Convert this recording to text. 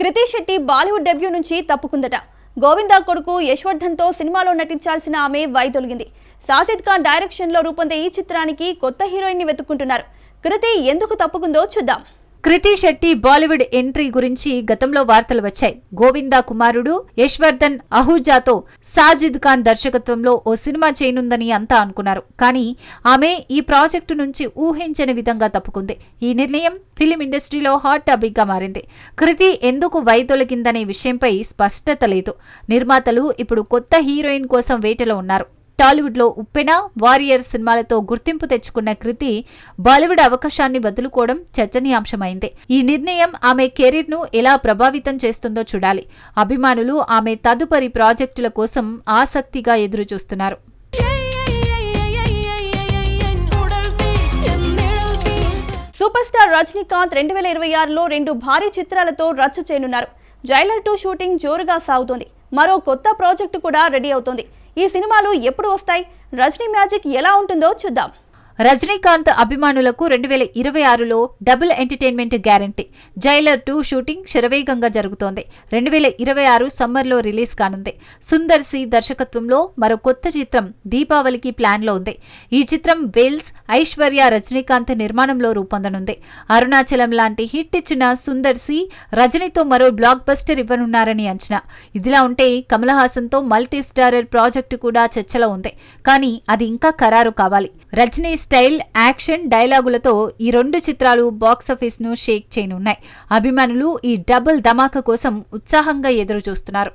కృతి Shetty Bollywood debut నుంచి తప్పుకుందట. గోవిందా కొడుకు యశ్వర్ధన్తో సినిమాలో నటించాల్సిన ఆమె వైదొలిగింది. సాజిద్ ఖాన్ డైరెక్షన్లో రూపొందే ఈ చిత్రానికి కొత్త హీరోయిన్ ని వెతుక్కుంటున్నారు. కృతి ఎందుకు తప్పుకుందో చూద్దాం. కృతి శెట్టి బాలీవుడ్ ఎంట్రీ గురించి గతంలో వార్తలు వచ్చాయి. గోవిందా కుమారుడు యశ్వర్ధన్ అహూజాతో సాజిద్ ఖాన్ దర్శకత్వంలో ఓ సినిమా చేయనుందని అంతా అనుకున్నారు. కానీ ఆమె ఈ ప్రాజెక్టు నుంచి ఊహించని విధంగా తప్పుకుంది. ఈ నిర్ణయం ఫిలిం ఇండస్ట్రీలో హాట్ టాపిక్గా మారింది. కృతి ఎందుకు వైదొలిగిందనే విషయంపై స్పష్టత లేదు. నిర్మాతలు ఇప్పుడు కొత్త హీరోయిన్ కోసం వేటలో ఉన్నారు. టాలీవుడ్ లో ఉప్పెన, వారియర్ సినిమాలతో గుర్తింపు తెచ్చుకున్న కృతి బాలీవుడ్ అవకాశాన్ని వదులుకోవడం చర్చనీయాంశమైంది. ఈ నిర్ణయం ఆమె కెరీర్ ను ఎలా ప్రభావితం చేస్తుందో చూడాలి. అభిమానులు ఆమె తదుపరి ప్రాజెక్టుల కోసం ఆసక్తిగా ఎదురుచూస్తున్నారు. సూపర్ స్టార్ రజనీకాంత్ 2026లో 2 భారీ చిత్రాలతో రచ్చ చేయనున్నారు. జైలర్ 2 షూటింగ్ జోరుగా సాగుతోంది. మరో కొత్త ప్రాజెక్టు కూడా రెడీ అవుతోంది. ఈ సినిమాలు ఎప్పుడు వస్తాయి? రజనీ మ్యాజిక్ ఎలా ఉంటుందో చూద్దాం. రజనీకాంత్ అభిమానులకు 2026లో double entertainment guarantee. Jailer 2 shooting శరవేగంగా జరుగుతోంది. 2026 సమ్మర్లో రిలీజ్ కానుంది. సుందర్ సి దర్శకత్వంలో మరో కొత్త చిత్రం దీపావళికి ప్లాన్లో ఉంది. ఈ చిత్రం వేల్స్ ఐశ్వర్య రజనీకాంత్ నిర్మాణంలో రూపొందనుంది. అరుణాచలం లాంటి హిట్ ఇచ్చిన సుందర్ సి రజనీతో మరో బ్లాక్ బస్టర్ ఇవ్వనున్నారని అంచనా. ఇదిలా ఉంటే కమల్ హాసన్తో మల్టీ స్టారర్ ప్రాజెక్టు కూడా చర్చలో ఉంది. కానీ అది ఇంకా ఖరారు కావాలి. రజనీ స్టైల్, యాక్షన్, డైలాగులతో ఈ 2 చిత్రాలు బాక్సాఫీస్ ను షేక్ చేయనున్నాయి. అభిమానులు ఈ డబుల్ ధమాకా కోసం ఉత్సాహంగా ఎదురు చూస్తున్నారు.